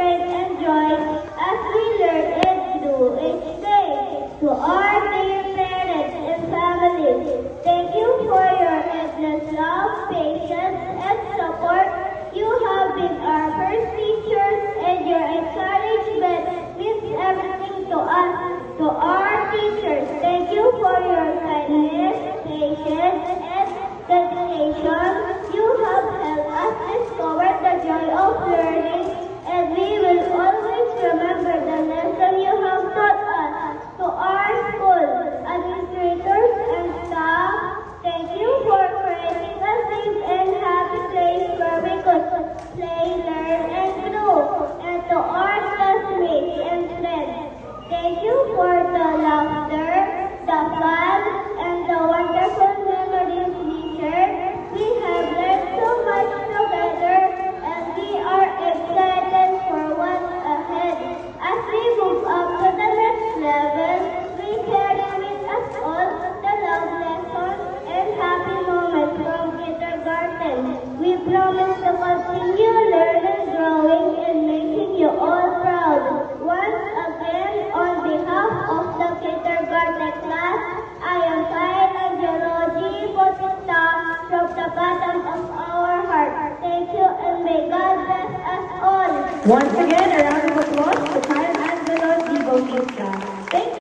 strength and joy as we learn and do each day. To our dear parents and families, thank you for your endless love, patience, and support. You have been our first teachers, and your encouragement means everything to us. To our teachers, thank you for your kindness, patience, and dedication. You have helped us discover the joy of learning, and we will always remember the lesson you have taught us. To our school administrators and staff, thank you for creating a safe and happy place where we could play, learn, and grow. And to our classmates and friends, thank you for the laughter, the fun, and the wonderful memories we shared. We have learned so much together, and we are excited for what's ahead. As we move up to the next level, we carry with us all the love lessons and happy moments from kindergarten. We promise to continue learning, growing, and making you all proud. Once again, on behalf of the kindergarten class, I am Kyle Angelogi Bautista from the bottom of our heart. Thank you, and may God bless us all. Once again,